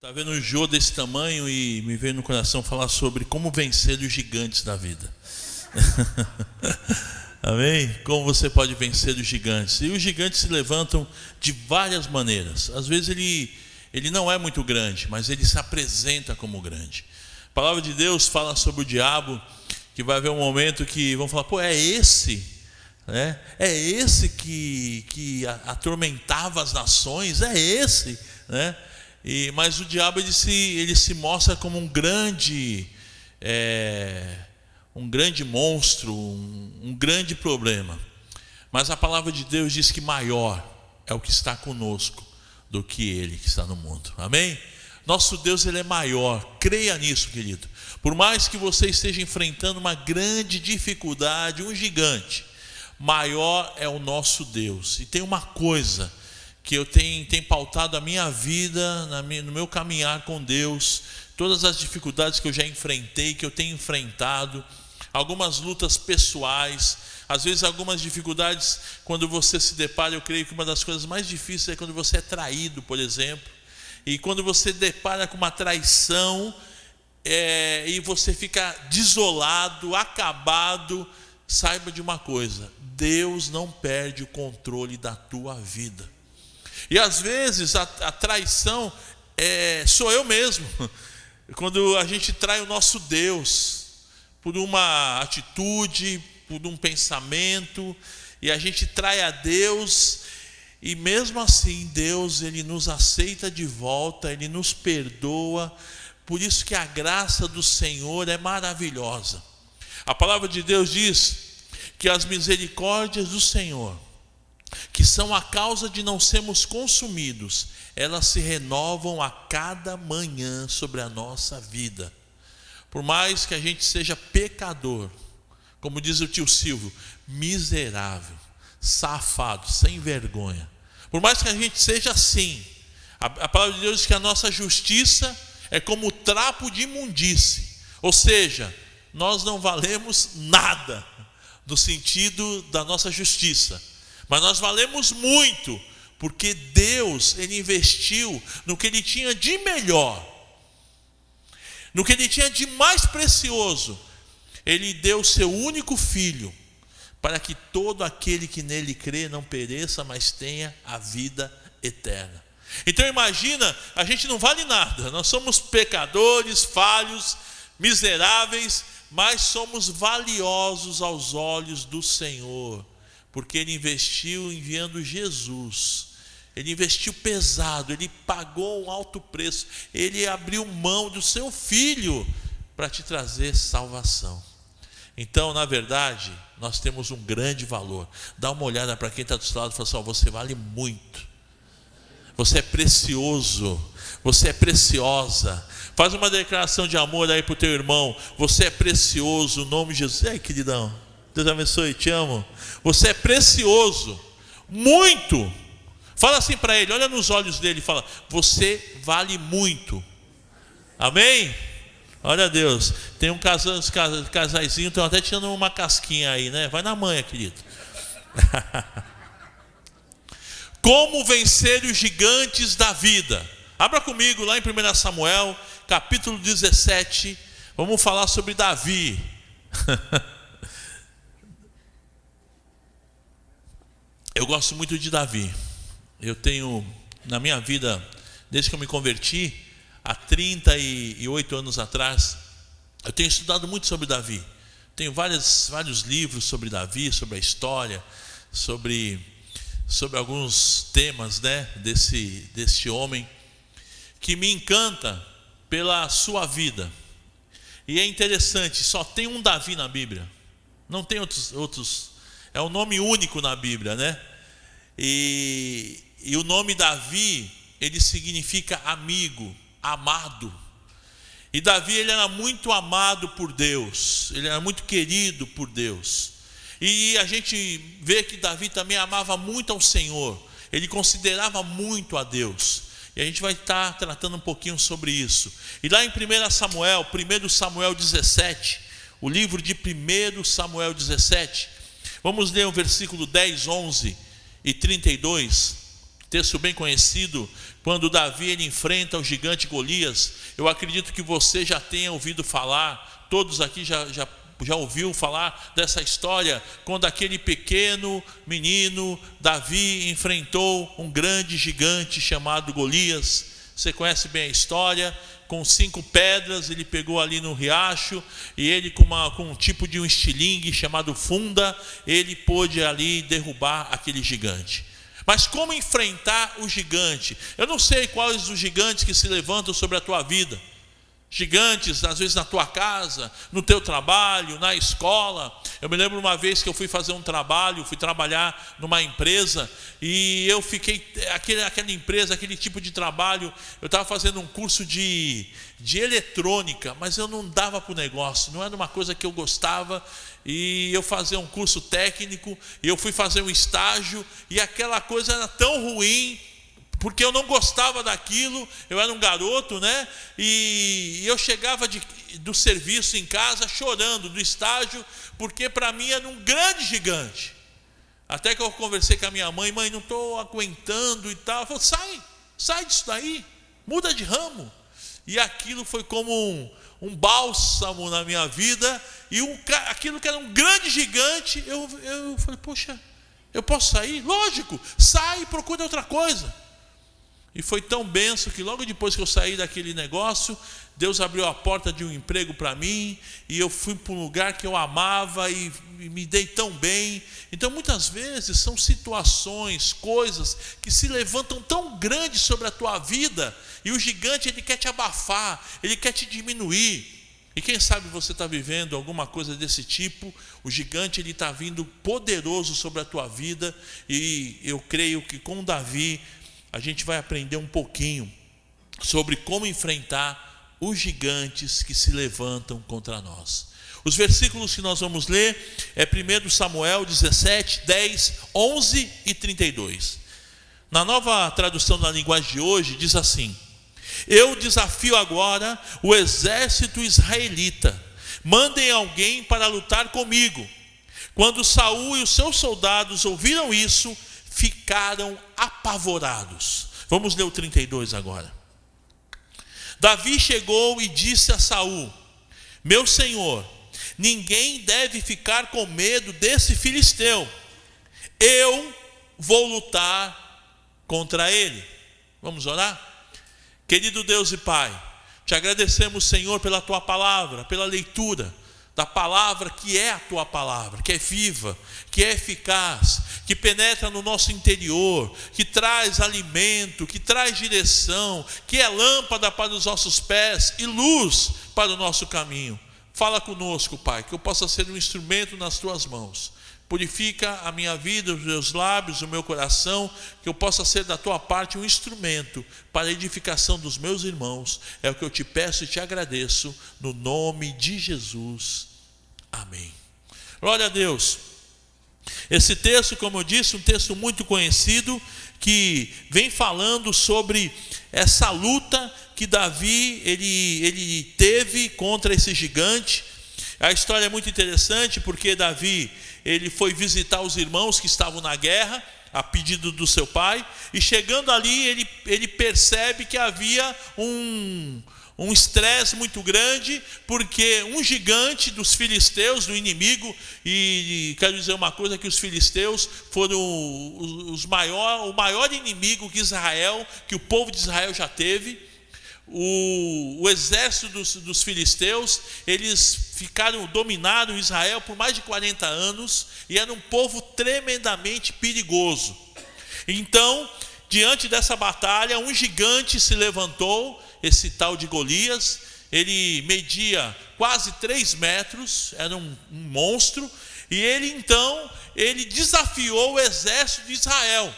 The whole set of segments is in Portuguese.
Tá vendo um jogo desse tamanho e me veio no coração falar sobre como vencer os gigantes da vida. Amém? Como você pode vencer os gigantes? E os gigantes se levantam de várias maneiras. Às vezes ele não é muito grande, mas ele se apresenta como grande. A palavra de Deus fala sobre o diabo, que vai haver um momento que vão falar, é esse, né? É esse que atormentava as nações, é esse, né? Mas o diabo ele se mostra como um grande monstro, um grande problema. Mas a palavra de Deus diz que maior é o que está conosco do que ele que está no mundo. Amém? Nosso Deus ele é maior, creia nisso, querido. Por mais que você esteja enfrentando uma grande dificuldade, um gigante, maior é o nosso Deus. E tem uma coisa que eu tenho pautado a minha vida, no meu caminhar com Deus, todas as dificuldades que eu já enfrentei, que eu tenho enfrentado, algumas lutas pessoais, às vezes algumas dificuldades, quando você se depara, eu creio que uma das coisas mais difíceis é quando você é traído, por exemplo, e quando você depara com uma traição, e você fica desolado, acabado, saiba de uma coisa, Deus não perde o controle da tua vida. E às vezes a traição sou eu mesmo. Quando a gente trai o nosso Deus por uma atitude, por um pensamento, e a gente trai a Deus, e mesmo assim Deus ele nos aceita de volta, ele nos perdoa. Por isso que a graça do Senhor é maravilhosa. A palavra de Deus diz que as misericórdias do Senhor, que são a causa de não sermos consumidos, elas se renovam a cada manhã sobre a nossa vida. Por mais que a gente seja pecador, como diz o tio Silvio, miserável, safado, sem vergonha, por mais que a gente seja assim, a palavra de Deus diz que a nossa justiça é como trapo de imundície, ou seja, nós não valemos nada no sentido da nossa justiça, mas nós valemos muito, porque Deus ele investiu no que ele tinha de melhor, no que ele tinha de mais precioso. Ele deu o seu único filho, para que todo aquele que nele crê não pereça, mas tenha a vida eterna. Então imagina, a gente não vale nada, nós somos pecadores, falhos, miseráveis, mas somos valiosos aos olhos do Senhor, porque ele investiu enviando Jesus. Ele investiu pesado, ele pagou um alto preço, ele abriu mão do seu filho para te trazer salvação. Então, na verdade, nós temos um grande valor. Dá uma olhada para quem está do seu lado e fala assim, você vale muito, você é precioso, você é preciosa. Faz uma declaração de amor aí para o teu irmão, você é precioso, no nome de Jesus. Ei, queridão, Deus abençoe, te amo. Você é precioso, muito. Fala assim para ele, olha nos olhos dele e fala, você vale muito. Amém? Olha a Deus, tem um casaizinho, estão até tirando uma casquinha aí, né? Vai na manha, querido. Como vencer os gigantes da vida? Abra comigo lá em 1 Samuel, capítulo 17, vamos falar sobre Davi. Eu gosto muito de Davi. Eu tenho, na minha vida, desde que eu me converti, há 38 anos atrás, eu tenho estudado muito sobre Davi. Tenho vários livros sobre Davi, sobre a história, sobre alguns temas, né, desse homem, que me encanta pela sua vida. E é interessante, só tem um Davi na Bíblia, não tem outros, é um nome único na Bíblia, né? E o nome Davi, ele significa amigo, amado. E Davi, ele era muito amado por Deus, ele era muito querido por Deus. E a gente vê que Davi também amava muito ao Senhor, ele considerava muito a Deus. E a gente vai estar tratando um pouquinho sobre isso. E lá em 1 Samuel 17, o livro de 1 Samuel 17, vamos ler o versículo 10, 11 e 32, texto bem conhecido, quando Davi ele enfrenta o gigante Golias. Eu acredito que você já tenha ouvido falar, todos aqui já ouviu falar dessa história, quando aquele pequeno menino Davi enfrentou um grande gigante chamado Golias. Você conhece bem a história. Com 5 pedras ele pegou ali no riacho, e ele com um tipo de um estilingue chamado funda, ele pôde ali derrubar aquele gigante. Mas como enfrentar o gigante? Eu não sei quais os gigantes que se levantam sobre a tua vida. Gigantes, às vezes na tua casa, no teu trabalho, na escola. Eu me lembro uma vez que eu fui fazer um trabalho, fui trabalhar numa empresa, e eu fiquei, aquela empresa, aquele tipo de trabalho, eu estava fazendo um curso de eletrônica, mas eu não dava para o negócio, não era uma coisa que eu gostava, e eu fazia um curso técnico, e eu fui fazer um estágio, e aquela coisa era tão ruim, porque eu não gostava daquilo, eu era um garoto, né? E eu chegava do serviço em casa chorando, do estágio, porque para mim era um grande gigante. Até que eu conversei com a minha mãe: não estou aguentando e tal. Ela falou: sai disso daí, muda de ramo. E aquilo foi como um bálsamo na minha vida, e aquilo que era um grande gigante, eu falei: poxa, eu posso sair? Lógico, sai e procura outra coisa. E foi tão benção que logo depois que eu saí daquele negócio, Deus abriu a porta de um emprego para mim, e eu fui para um lugar que eu amava e me dei tão bem. Então muitas vezes são situações, coisas que se levantam tão grandes sobre a tua vida, e o gigante ele quer te abafar, ele quer te diminuir. E quem sabe você está vivendo alguma coisa desse tipo. O gigante ele está vindo poderoso sobre a tua vida, e eu creio que com Davi a gente vai aprender um pouquinho sobre como enfrentar os gigantes que se levantam contra nós. Os versículos que nós vamos ler é 1 Samuel 17, 10, 11 e 32. Na nova tradução da linguagem de hoje diz assim: eu desafio agora o exército israelita, mandem alguém para lutar comigo. Quando Saul e os seus soldados ouviram isso, ficaram apavorados. Vamos ler o 32 agora. Davi chegou e disse a Saul: meu senhor, ninguém deve ficar com medo desse filisteu. Eu vou lutar contra ele. Vamos orar? Querido Deus e Pai, te agradecemos, Senhor, pela tua palavra, pela leitura da palavra que é a tua palavra, que é viva, que é eficaz, que penetra no nosso interior, que traz alimento, que traz direção, que é lâmpada para os nossos pés e luz para o nosso caminho. Fala conosco, Pai, que eu possa ser um instrumento nas tuas mãos. Purifica a minha vida, os meus lábios, o meu coração, que eu possa ser da tua parte um instrumento para a edificação dos meus irmãos. É o que eu te peço e te agradeço, no nome de Jesus. Amém. Glória a Deus. Esse texto, como eu disse, um texto muito conhecido, que vem falando sobre essa luta que Davi ele teve contra esse gigante. A história é muito interessante, porque Davi ele foi visitar os irmãos que estavam na guerra, a pedido do seu pai, e chegando ali ele percebe que havia um estresse muito grande, porque um gigante dos filisteus, do inimigo, e quero dizer uma coisa, que os filisteus foram o maior inimigo que o povo de Israel já teve. O exército dos filisteus, eles dominaram Israel por mais de 40 anos, e era um povo tremendamente perigoso. Então, diante dessa batalha, um gigante se levantou, esse tal de Golias. Ele media quase 3 metros, era um monstro, e ele desafiou o exército de Israel.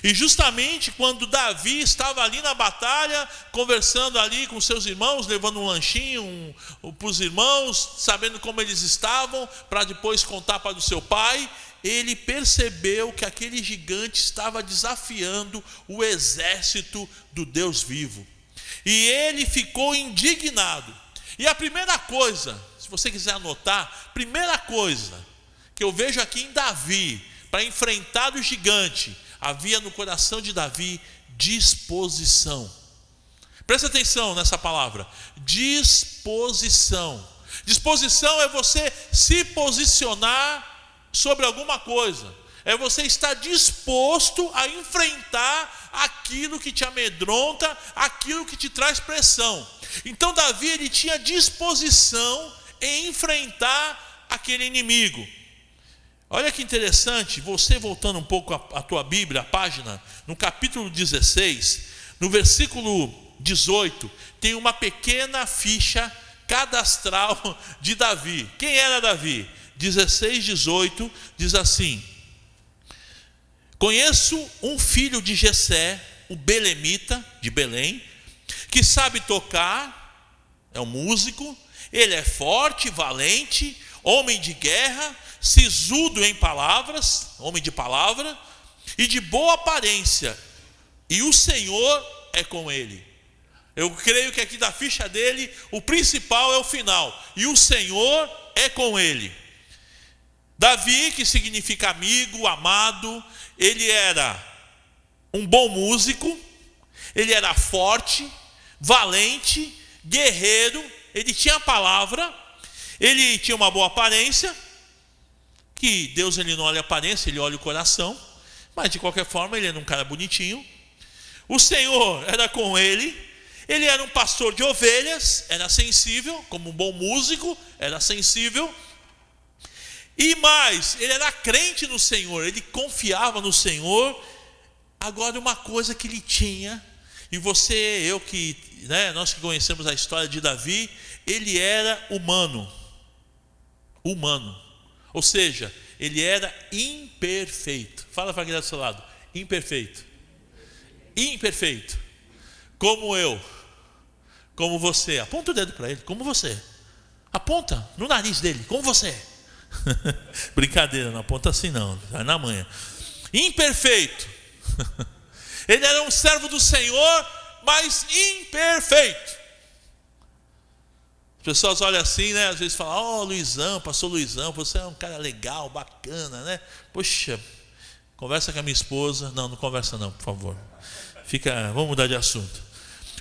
E justamente quando Davi estava ali na batalha, conversando ali com seus irmãos, levando um lanchinho para os irmãos, sabendo como eles estavam, para depois contar para o seu pai, ele percebeu que aquele gigante estava desafiando o exército do Deus vivo. E ele ficou indignado. E a primeira coisa, se você quiser anotar, primeira coisa que eu vejo aqui em Davi, para enfrentar o gigante, havia no coração de Davi disposição. Presta atenção nessa palavra, disposição. Disposição é você se posicionar sobre alguma coisa, é você estar disposto a enfrentar aquilo que te amedronta, aquilo que te traz pressão. Então Davi, ele tinha disposição em enfrentar aquele inimigo. Olha que interessante, você voltando um pouco a tua Bíblia, a página, no capítulo 16, no versículo 18, tem uma pequena ficha cadastral de Davi. Quem era Davi? 16, 18, diz assim: conheço um filho de Jessé, o belemita, de Belém, que sabe tocar, é um músico, ele é forte, valente, homem de guerra, sisudo em palavras, homem de palavra, e de boa aparência, e o Senhor é com ele. Eu creio que aqui da ficha dele, o principal é o final, e o Senhor é com ele. Davi, que significa amigo, amado, ele era um bom músico, ele era forte, valente, guerreiro, ele tinha a palavra, ele tinha uma boa aparência, que Deus, ele não olha a aparência, ele olha o coração, mas de qualquer forma ele era um cara bonitinho. O Senhor era com ele, ele era um pastor de ovelhas, era sensível, como um bom músico, era sensível. E mais, ele era crente no Senhor, ele confiava no Senhor. Agora, uma coisa que ele tinha, e você, eu que, nós que conhecemos a história de Davi, ele era humano, ou seja, ele era imperfeito. Fala para quem está do seu lado, imperfeito, como eu, como você. Aponta o dedo para ele, como você, aponta no nariz dele, como você. Brincadeira, não aponta assim não, vai na manha. Imperfeito. Ele era um servo do Senhor, mas imperfeito. As pessoas olham assim, às vezes falam: Luizão, pastor Luizão, você é um cara legal, bacana, Poxa, conversa com a minha esposa. Não conversa não, por favor. Vamos mudar de assunto.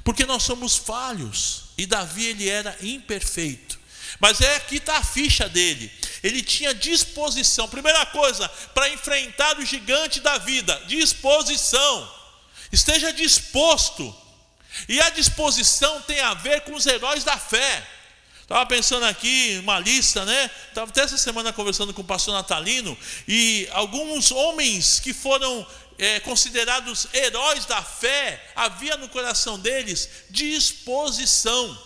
Porque nós somos falhos, e Davi, ele era imperfeito. Mas aqui está a ficha dele. Ele tinha disposição. Primeira coisa, para enfrentar o gigante da vida, disposição. Esteja disposto. E a disposição tem a ver com os heróis da fé. Estava pensando aqui, uma lista, Estava até essa semana conversando com o pastor Natalino, e alguns homens que foram considerados heróis da fé, havia no coração deles disposição.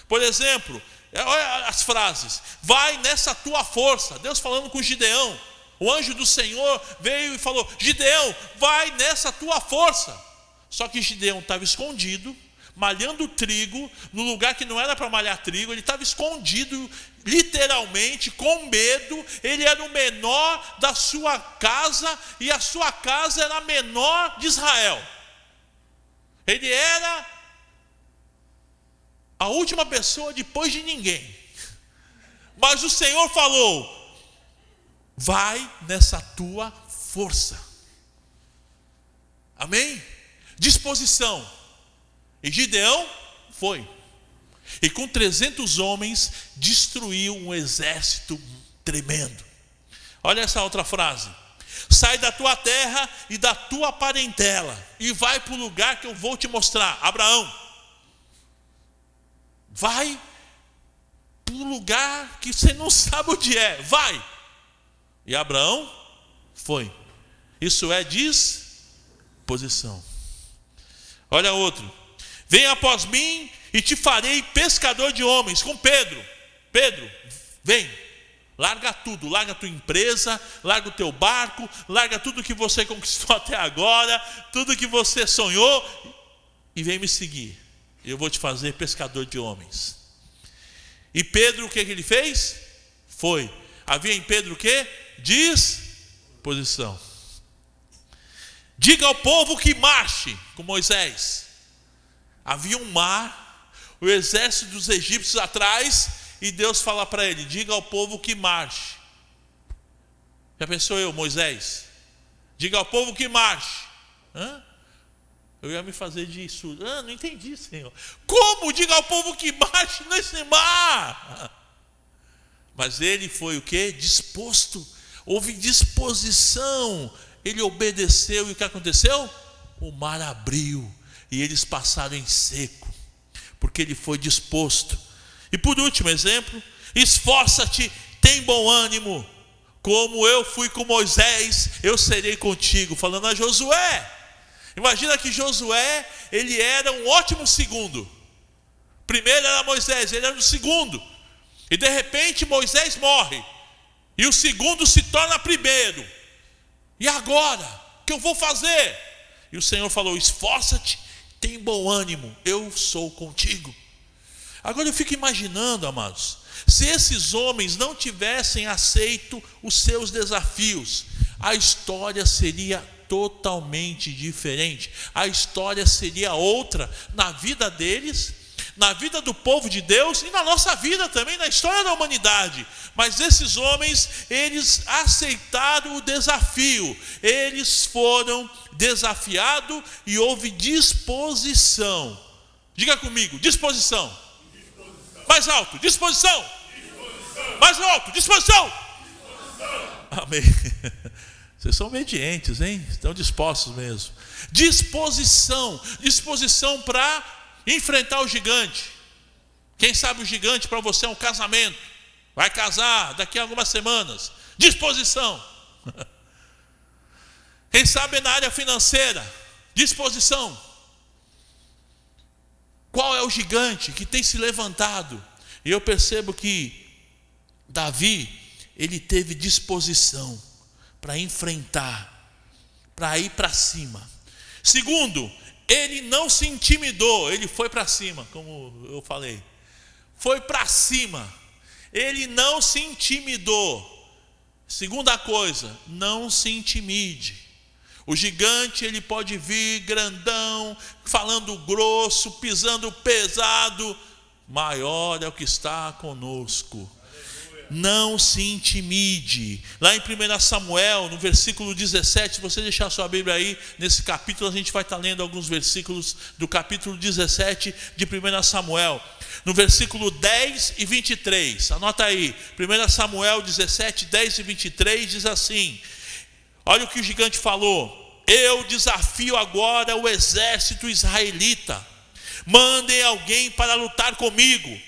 Por exemplo, olha as frases: vai nessa tua força. Deus falando com Gideão, o anjo do Senhor veio e falou: Gideão, vai nessa tua força. Só que Gideão estava escondido, malhando trigo, no lugar que não era para malhar trigo. Ele estava escondido, literalmente, com medo. Ele era o menor da sua casa, e a sua casa era a menor de Israel. Ele era a última pessoa depois de ninguém. Mas o Senhor falou: vai nessa tua força. Amém? Disposição. E Gideão foi. E com 300 homens destruiu um exército tremendo. Olha essa outra frase: sai da tua terra e da tua parentela e vai para o lugar que eu vou te mostrar. Abraão, vai para um lugar que você não sabe onde é. Vai. E Abraão foi. Isso é disposição. Olha outro: vem após mim e te farei pescador de homens. Com Pedro, vem, larga tudo, larga a tua empresa, larga o teu barco, larga tudo que você conquistou até agora, tudo que você sonhou, e vem me seguir. Eu vou te fazer pescador de homens. E Pedro, o que ele fez? Foi. Havia em Pedro o quê? Disposição. Diga ao povo que marche, com Moisés. Havia um mar, o exército dos egípcios atrás, e Deus fala para ele: diga ao povo que marche. Já pensou eu, Moisés? Diga ao povo que marche. Eu ia me fazer de surdo. Não entendi, Senhor. Como? Diga ao povo que baixe nesse mar. Mas ele foi o quê? Disposto. Houve disposição. Ele obedeceu. E o que aconteceu? O mar abriu. E eles passaram em seco. Porque ele foi disposto. E por último exemplo, esforça-te, tem bom ânimo. Como eu fui com Moisés, eu serei contigo. Falando a Josué. Imagina que Josué, ele era um ótimo segundo. Primeiro era Moisés, ele era o segundo. E de repente Moisés morre. E o segundo se torna primeiro. E agora? O que eu vou fazer? E o Senhor falou, esforça-te, tem bom ânimo, eu sou contigo. Agora eu fico imaginando, amados, se esses homens não tivessem aceito os seus desafios, a história seria totalmente diferente. A história seria outra na vida deles, na vida do povo de Deus e na nossa vida também, na história da humanidade. Mas esses homens, eles aceitaram o desafio. Eles foram desafiados e houve disposição. Diga comigo, disposição. Disposição. Mais alto, disposição. Disposição. Mais alto, disposição. Disposição. Amém. Vocês são obedientes, hein? Estão dispostos mesmo. Disposição. Disposição para enfrentar o gigante. Quem sabe o gigante para você é um casamento. Vai casar daqui a algumas semanas. Disposição. Quem sabe na área financeira. Disposição. Qual é o gigante que tem se levantado? E eu percebo que Davi, ele teve disposição para enfrentar, para ir para cima. Segundo, ele não se intimidou, ele foi para cima, como eu falei. Foi para cima. Ele não se intimidou. Segunda coisa, não se intimide. O gigante, ele pode vir grandão, falando grosso, pisando pesado. Maior é o que está conosco. Não se intimide. Lá em 1 Samuel, no versículo 17, se você deixar sua Bíblia aí, nesse capítulo a gente vai estar lendo alguns versículos do capítulo 17 de 1 Samuel. No versículo 10 e 23, anota aí, 1 Samuel 17, 10 e 23 diz assim: olha o que o gigante falou: eu desafio agora o exército israelita, mandem alguém para lutar comigo.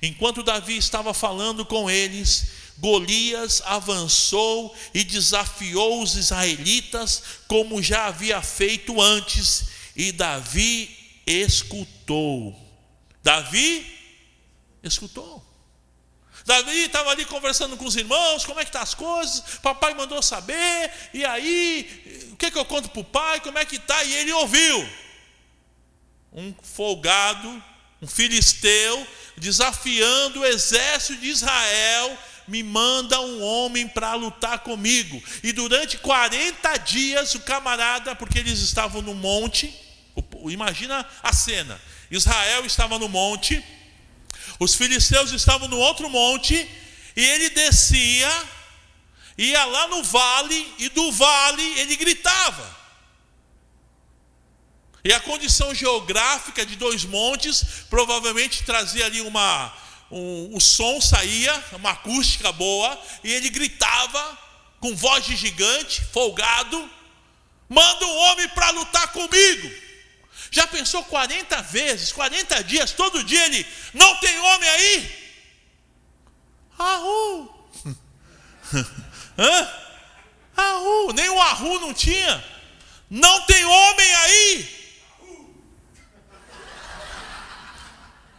Enquanto Davi estava falando com eles, Golias avançou e desafiou os israelitas, como já havia feito antes, e Davi escutou. Davi escutou. Davi estava ali conversando com os irmãos, como é que estão as coisas, papai mandou saber, e aí, o que eu conto para o pai, como é que está? E ele ouviu. Um folgado, um filisteu, desafiando o exército de Israel, me manda um homem para lutar comigo. E durante 40 dias o camarada, porque eles estavam no monte, imagina a cena, Israel estava no monte, os filisteus estavam no outro monte, e ele descia, ia lá no vale, e do vale ele gritava. E a condição geográfica de dois montes provavelmente trazia ali o som saía, uma acústica boa, e ele gritava com voz de gigante, folgado: manda um homem para lutar comigo. Já pensou 40 vezes, 40 dias, todo dia ele: não tem homem aí? Ahu. Nem um ahu não tinha. Não tem homem aí?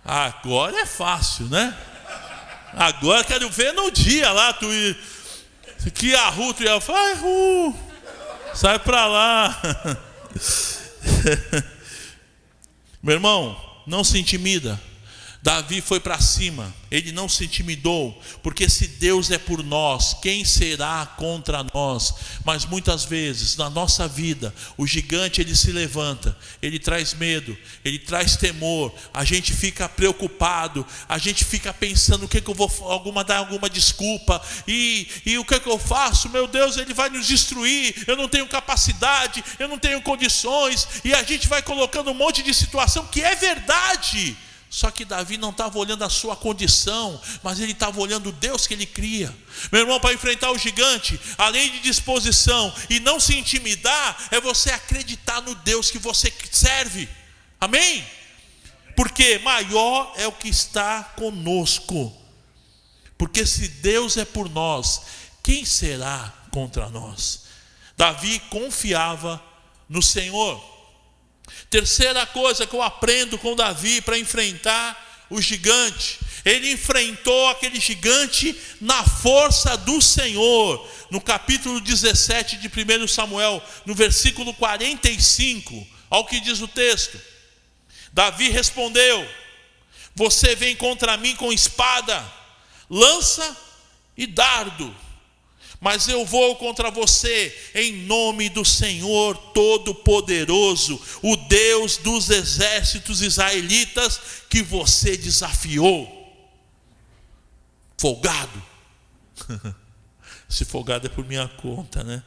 Agora é fácil, né? Agora quero ver no dia lá, que ahu tu ia falar: ahu, sai pra lá. Meu irmão, não se intimida. Davi foi para cima, ele não se intimidou, porque se Deus é por nós, quem será contra nós? Mas muitas vezes na nossa vida, o gigante ele se levanta, ele traz medo, ele traz temor, a gente fica preocupado, a gente fica pensando o que eu vou dar alguma desculpa, e o que eu faço? Meu Deus, ele vai nos destruir, eu não tenho capacidade, eu não tenho condições, e a gente vai colocando um monte de situação que é verdade. Só que Davi não estava olhando a sua condição, mas ele estava olhando o Deus que ele cria. Meu irmão, para enfrentar o gigante, além de disposição e não se intimidar, é você acreditar no Deus que você serve. Amém? Porque maior é o que está conosco. Porque se Deus é por nós, quem será contra nós? Davi confiava no Senhor. Terceira coisa que eu aprendo com Davi para enfrentar o gigante, ele enfrentou aquele gigante na força do Senhor. No capítulo 17 de 1 Samuel, no versículo 45, olha o que diz o texto. Davi respondeu: você vem contra mim com espada, lança e dardo, mas eu vou contra você em nome do Senhor Todo-Poderoso, o Deus dos exércitos israelitas que você desafiou. Folgado. Esse folgado é por minha conta, né?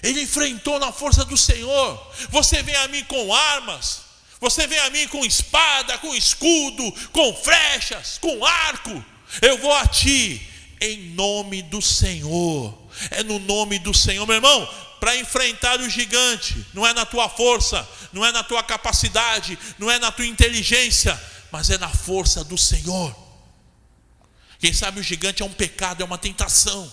Ele enfrentou na força do Senhor. Você vem a mim com armas, você vem a mim com espada, com escudo, com flechas, com arco. Eu vou a ti em nome do Senhor. É no nome do Senhor, meu irmão. Para enfrentar o gigante, não é na tua força, não é na tua capacidade, não é na tua inteligência, mas é na força do Senhor. Quem sabe o gigante é um pecado, é uma tentação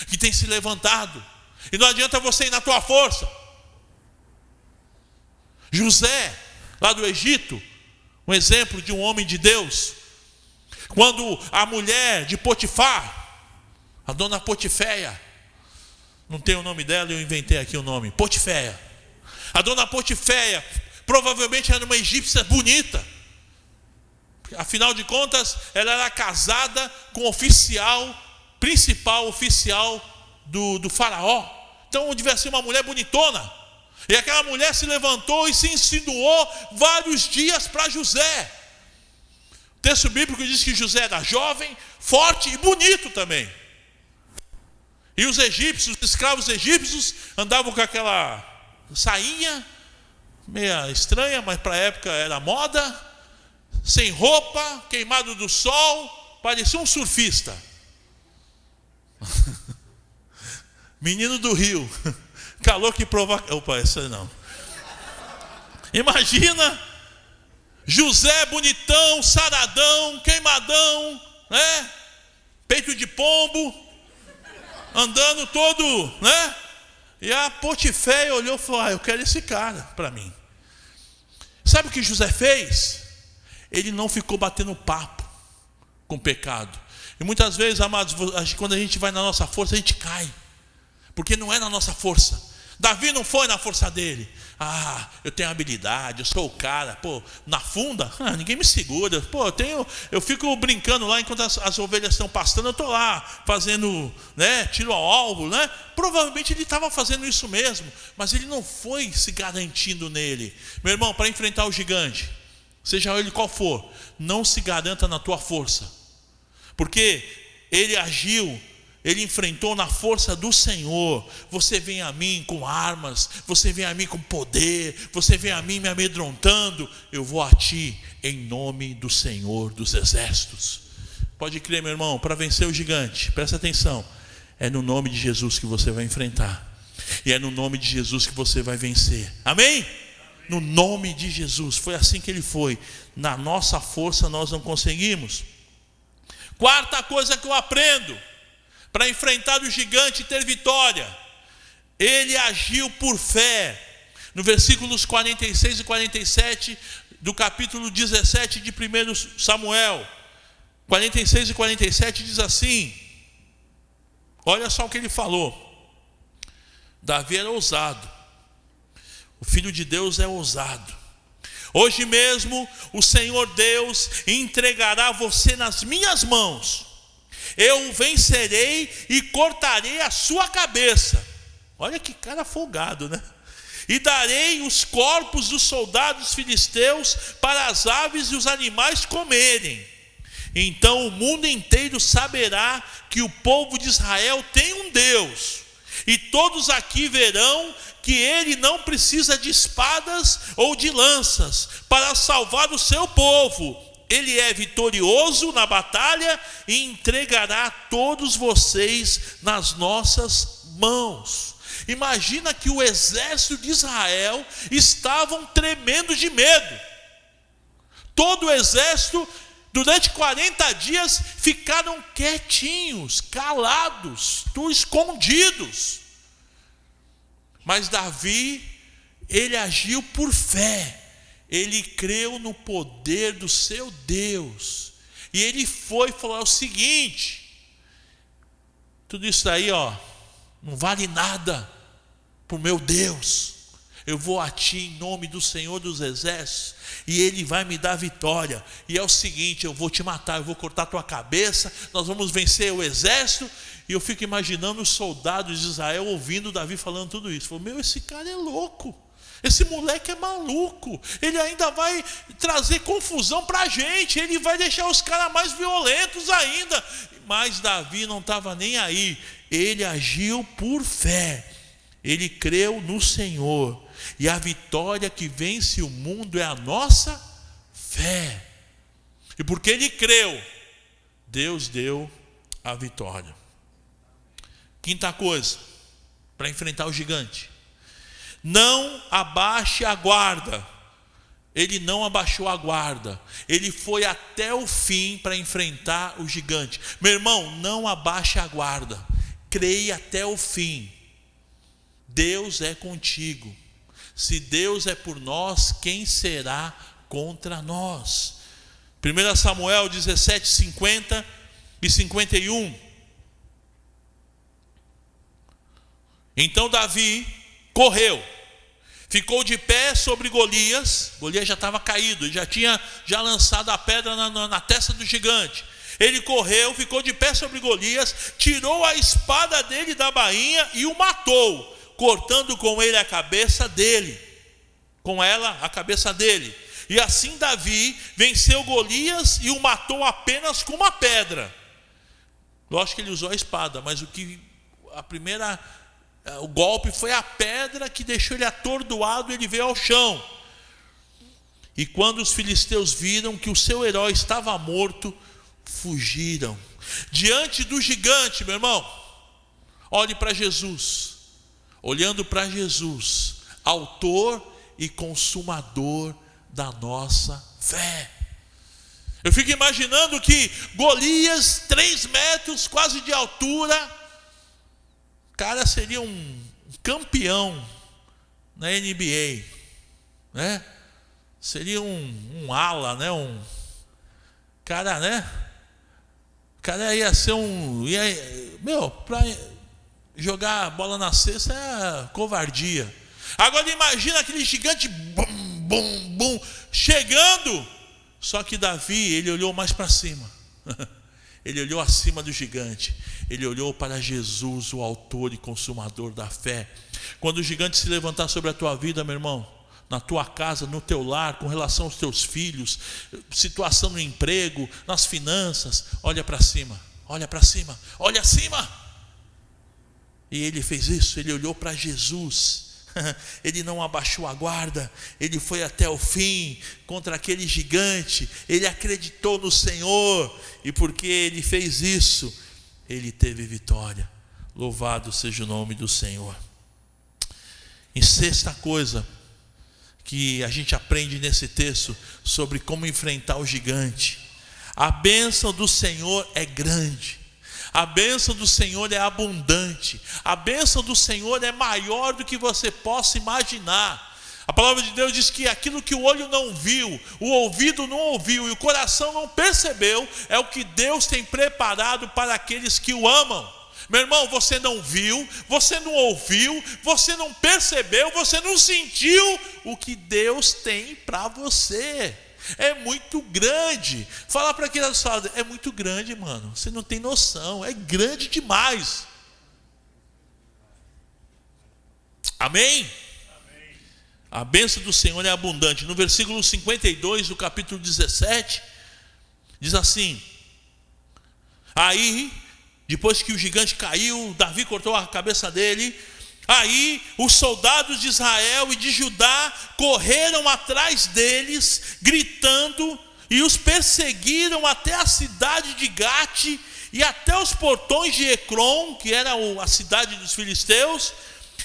que tem se levantado, e não adianta você ir na tua força. José, lá do Egito, um exemplo de um homem de Deus. Quando a mulher de Potifar, a dona Potiféia, não tem o nome dela, eu inventei aqui o nome, Potiféia. A dona Potiféia provavelmente era uma egípcia bonita. Afinal de contas, ela era casada com o principal oficial do faraó. Então devia ser uma mulher bonitona. E aquela mulher se levantou e se insinuou vários dias para José. O texto bíblico diz que José era jovem, forte e bonito também. E os egípcios, os escravos egípcios, andavam com aquela sainha meia estranha, mas para a época era moda, sem roupa, queimado do sol, parecia um surfista. Menino do Rio, calor que provoca. Opa, essa não. Imagina José bonitão, saradão, queimadão, né? Peito de pombo, andando todo, né? E a Potiféia olhou e falou: eu quero esse cara para mim. Sabe o que José fez? Ele não ficou batendo papo com o pecado. E muitas vezes, amados, quando a gente vai na nossa força, a gente cai, porque não é na nossa força. Davi não foi na força dele. Eu tenho habilidade, eu sou o cara. Na funda, ninguém me segura. Eu fico brincando lá enquanto as ovelhas estão pastando. Eu estou lá fazendo, né, tiro ao alvo, né? Provavelmente ele estava fazendo isso mesmo, mas ele não foi se garantindo nele. Meu irmão, para enfrentar o gigante, seja ele qual for, não se garanta na tua força, porque ele agiu, ele enfrentou na força do Senhor. Você vem a mim com armas, você vem a mim com poder, você vem a mim me amedrontando, eu vou a ti em nome do Senhor dos exércitos. Pode crer, meu irmão, para vencer o gigante, presta atenção, é no nome de Jesus que você vai enfrentar, e é no nome de Jesus que você vai vencer. Amém? No nome de Jesus. Foi assim que ele foi. Na nossa força nós não conseguimos. Quarta coisa que eu aprendo para enfrentar o gigante e ter vitória: ele agiu por fé. No versículos 46 e 47 do capítulo 17 de 1 Samuel, 46 e 47 diz assim, olha só o que ele falou. Davi era ousado. O Filho de Deus é ousado. Hoje mesmo o Senhor Deus entregará você nas minhas mãos. Eu o vencerei e cortarei a sua cabeça. Olha que cara folgado, né? E darei os corpos dos soldados filisteus para as aves e os animais comerem. Então o mundo inteiro saberá que o povo de Israel tem um Deus. E todos aqui verão que ele não precisa de espadas ou de lanças para salvar o seu povo. Ele é vitorioso na batalha e entregará todos vocês nas nossas mãos. Imagina que o exército de Israel estavam tremendo de medo. Todo o exército, durante 40 dias, ficaram quietinhos, calados, escondidos. Mas Davi, ele agiu por fé. Ele creu no poder do seu Deus. E ele foi e falou o seguinte: tudo isso aí, não vale nada para o meu Deus. Eu vou a ti em nome do Senhor dos Exércitos, e ele vai me dar vitória. E é o seguinte: eu vou te matar, eu vou cortar tua cabeça, nós vamos vencer o exército. E eu fico imaginando os soldados de Israel ouvindo Davi falando tudo isso. Falou: esse cara é louco, esse moleque é maluco, ele ainda vai trazer confusão para a gente, ele vai deixar os caras mais violentos ainda. Mas Davi não estava nem aí. Ele agiu por fé, ele creu no Senhor. E a vitória que vence o mundo é a nossa fé. E porque ele creu, Deus deu a vitória. Quinta coisa, para enfrentar o gigante: não abaixe a guarda. Ele não abaixou a guarda, ele foi até o fim para enfrentar o gigante. Meu irmão, não abaixe a guarda, creia até o fim. Deus é contigo. Se Deus é por nós, quem será contra nós? 1 Samuel 17, 50 e 51. Então Davi correu, ficou de pé sobre Golias. Golias já estava caído, ele já tinha lançado a pedra na testa do gigante. Ele correu, ficou de pé sobre Golias, tirou a espada dele da bainha e o matou, cortando com ele a cabeça dele, com ela a cabeça dele. E assim Davi venceu Golias e o matou apenas com uma pedra. Lógico que ele usou a espada, mas o golpe foi a pedra que deixou ele atordoado e ele veio ao chão. E quando os filisteus viram que o seu herói estava morto, fugiram. Diante do gigante, meu irmão, olhe para Jesus. Olhando para Jesus, autor e consumador da nossa fé. Eu fico imaginando que Golias, 3 metros quase de altura, cara, seria um campeão na NBA, né? Seria um ala, né? Cara, né? O cara ia ser para jogar a bola na cesta é covardia. Agora imagina aquele gigante bum, bum, bum, chegando. Só que Davi, ele olhou mais para cima. Ele olhou acima do gigante. Ele olhou para Jesus, o autor e consumador da fé. Quando o gigante se levantar sobre a tua vida, meu irmão, na tua casa, no teu lar, com relação aos teus filhos, situação no emprego, nas finanças, olha para cima, olha para cima, olha acima. E ele fez isso, ele olhou para Jesus. Ele não abaixou a guarda, ele foi até o fim contra aquele gigante. Ele acreditou no Senhor, e porque ele fez isso, ele teve vitória. Louvado seja o nome do Senhor. Em sexta coisa que a gente aprende nesse texto sobre como enfrentar o gigante: a bênção do Senhor é grande. A bênção do Senhor é abundante. A bênção do Senhor é maior do que você possa imaginar. A palavra de Deus diz que aquilo que o olho não viu, o ouvido não ouviu e o coração não percebeu, é o que Deus tem preparado para aqueles que o amam. Meu irmão, você não viu, você não ouviu, você não percebeu, você não sentiu o que Deus tem para você. É muito grande. Fala para quem está falando, é muito grande, mano. Você não tem noção, é grande demais. Amém? A bênção do Senhor é abundante. No versículo 52 do capítulo 17, diz assim: aí, depois que o gigante caiu, Davi cortou a cabeça dele. Aí os soldados de Israel e de Judá correram atrás deles, gritando, e os perseguiram até a cidade de Gate e até os portões de Ecrom, que era a cidade dos filisteus.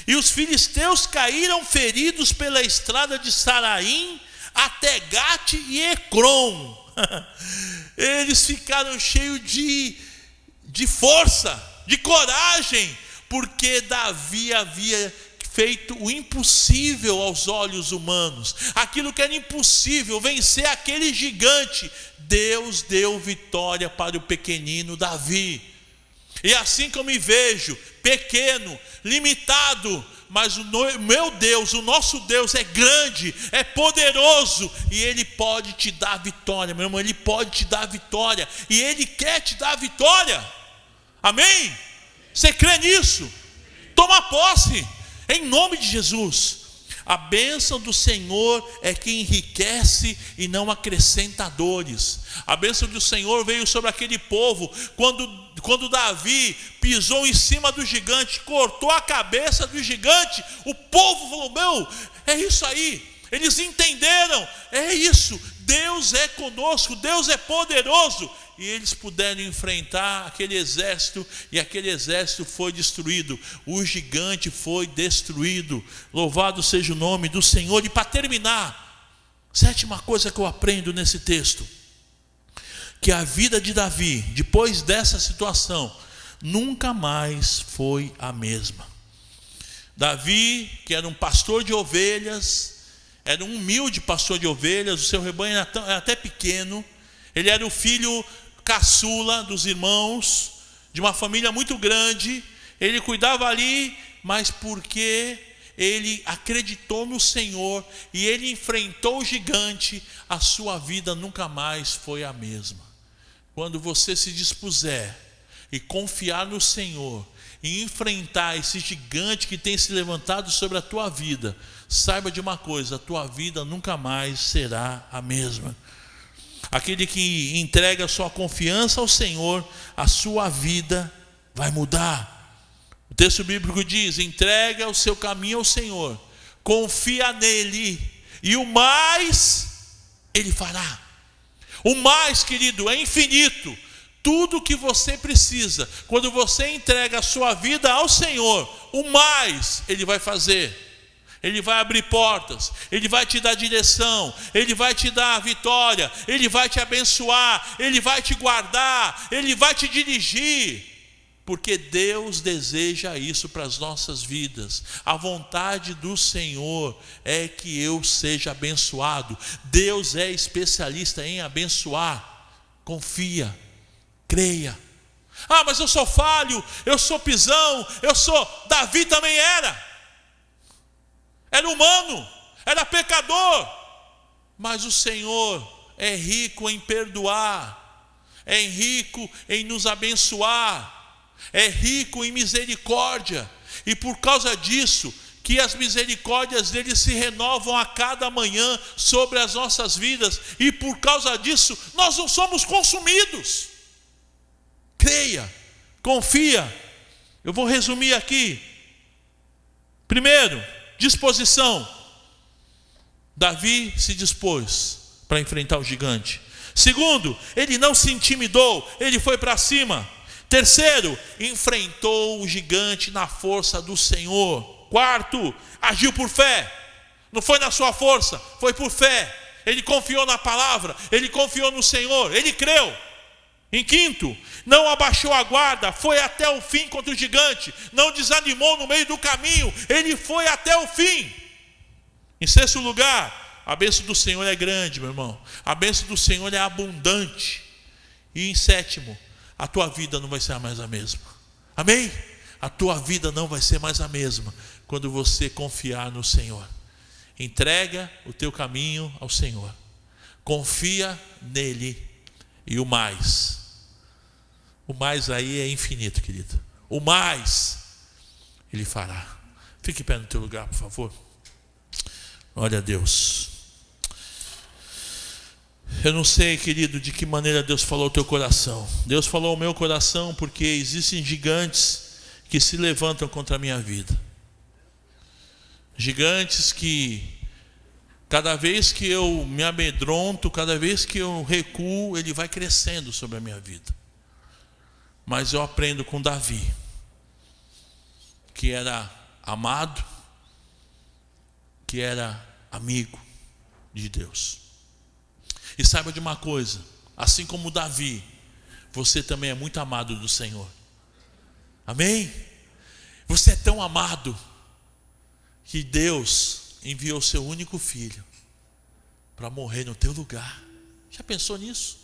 E os filisteus caíram feridos pela estrada de Saraim até Gate e Ecrom. Eles ficaram cheios de força, de coragem, porque Davi havia feito o impossível aos olhos humanos. Aquilo que era impossível, vencer aquele gigante, Deus deu vitória para o pequenino Davi. E assim que eu me vejo, pequeno, limitado, mas o meu Deus, o nosso Deus é grande, é poderoso, e Ele pode te dar vitória, meu irmão. Ele pode te dar vitória, e Ele quer te dar vitória. Amém? Você crê nisso? Toma posse, em nome de Jesus. A bênção do Senhor é que enriquece e não acrescenta dores. A bênção do Senhor veio sobre aquele povo quando Davi pisou em cima do gigante, cortou a cabeça do gigante. O povo falou: meu, é isso aí. Eles entenderam, é isso, Deus é conosco, Deus é poderoso. E eles puderam enfrentar aquele exército, e aquele exército foi destruído. O gigante foi destruído. Louvado seja o nome do Senhor. E para terminar, sétima coisa que eu aprendo nesse texto: que a vida de Davi, depois dessa situação, nunca mais foi a mesma. Davi, que era um pastor de ovelhas, era um humilde pastor de ovelhas, o seu rebanho era até pequeno. Ele era o filho caçula dos irmãos, de uma família muito grande. Ele cuidava ali, mas porque ele acreditou no Senhor e ele enfrentou o gigante, a sua vida nunca mais foi a mesma. Quando você se dispuser e confiar no Senhor e enfrentar esse gigante que tem se levantado sobre a tua vida, saiba de uma coisa: a tua vida nunca mais será a mesma. Aquele que entrega a sua confiança ao Senhor, a sua vida vai mudar. O texto bíblico diz: entrega o seu caminho ao Senhor, confia nele, e o mais Ele fará. O mais, querido, é infinito. Tudo que você precisa, quando você entrega a sua vida ao Senhor, o mais Ele vai fazer. Ele vai abrir portas, Ele vai te dar direção, Ele vai te dar vitória, Ele vai te abençoar, Ele vai te guardar, Ele vai te dirigir, porque Deus deseja isso para as nossas vidas. A vontade do Senhor é que eu seja abençoado. Deus é especialista em abençoar. Confia, creia. Ah, mas eu sou falho, eu sou pisão, Davi também era humano, era pecador, mas o Senhor é rico em perdoar, é rico em nos abençoar, é rico em misericórdia, e por causa disso, que as misericórdias dele se renovam a cada manhã sobre as nossas vidas, e por causa disso, nós não somos consumidos. Creia, confia. Eu vou resumir aqui. Primeiro, disposição. Davi se dispôs para enfrentar o gigante. Segundo, ele não se intimidou, ele foi para cima. Terceiro, enfrentou o gigante na força do Senhor. Quarto, agiu por fé. Não foi na sua força, foi por fé. Ele confiou na palavra, ele confiou no Senhor, ele creu. Em quinto, não abaixou a guarda, foi até o fim contra o gigante, não desanimou no meio do caminho, ele foi até o fim. Em sexto lugar, a bênção do Senhor é grande, meu irmão, a bênção do Senhor é abundante. E em sétimo, a tua vida não vai ser mais a mesma. Amém? A tua vida não vai ser mais a mesma quando você confiar no Senhor. Entrega o teu caminho ao Senhor. Confia nele. E o mais aí é infinito, querido. O mais Ele fará. Fique em pé no teu lugar, por favor. Glória a Deus. Eu não sei, querido, de que maneira Deus falou ao teu coração. Deus falou ao meu coração porque existem gigantes que se levantam contra a minha vida. Gigantes que cada vez que eu me amedronto, cada vez que eu recuo, ele vai crescendo sobre a minha vida. Mas eu aprendo com Davi, que era amado, que era amigo de Deus. E saiba de uma coisa, assim como Davi, você também é muito amado do Senhor. Amém? Você é tão amado que Deus enviou seu único filho para morrer no teu lugar. Já pensou nisso?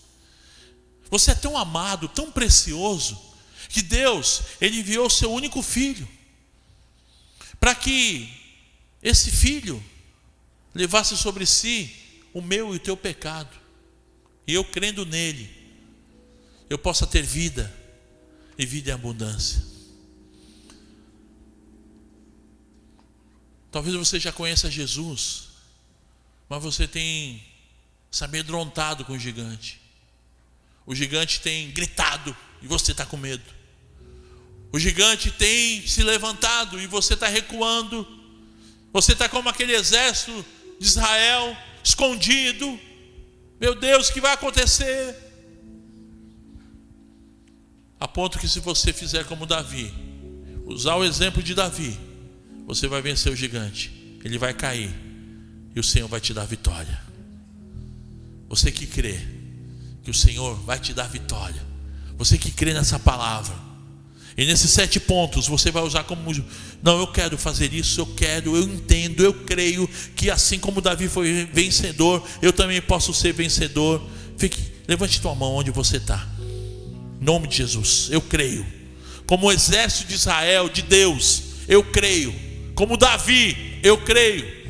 Você é tão amado, tão precioso, que Deus, Ele enviou seu único filho para que esse filho levasse sobre si o meu e o teu pecado. E eu crendo nele, eu possa ter vida e vida em abundância. Talvez você já conheça Jesus, mas você tem se amedrontado com o gigante. O gigante tem gritado e você está com medo. O gigante tem se levantado e você está recuando. Você está como aquele exército de Israel, escondido. Meu Deus, o que vai acontecer? A ponto que se você fizer como Davi, usar o exemplo de Davi, você vai vencer o gigante. Ele vai cair e o Senhor vai te dar vitória. Você que crê que o Senhor vai te dar vitória, você que crê nessa palavra, e nesses 7 pontos você vai usar como: não, eu quero fazer isso, eu entendo, eu creio que assim como Davi foi vencedor, eu também posso ser vencedor. Levante tua mão onde você está. Em nome de Jesus, eu creio. Como o exército de Israel, de Deus, eu creio. Como Davi, eu creio.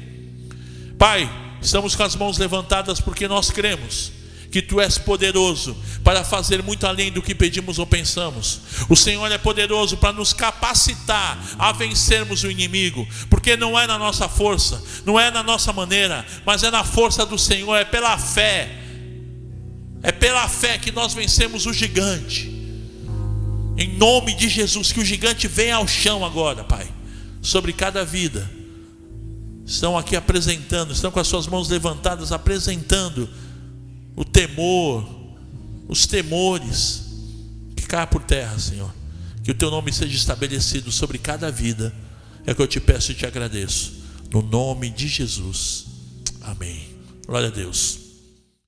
Pai, estamos com as mãos levantadas porque nós cremos que Tu és poderoso para fazer muito além do que pedimos ou pensamos. O Senhor é poderoso para nos capacitar a vencermos o inimigo, porque não é na nossa força, não é na nossa maneira, mas é na força do Senhor, é pela fé. É pela fé que nós vencemos o gigante. Em nome de Jesus, que o gigante venha ao chão agora, Pai, sobre cada vida. Estão aqui apresentando, estão com as suas mãos levantadas, apresentando o temor, os temores, que caia por terra, Senhor. Que o Teu nome seja estabelecido sobre cada vida. É o que eu te peço e te agradeço, no nome de Jesus. Amém. Glória a Deus.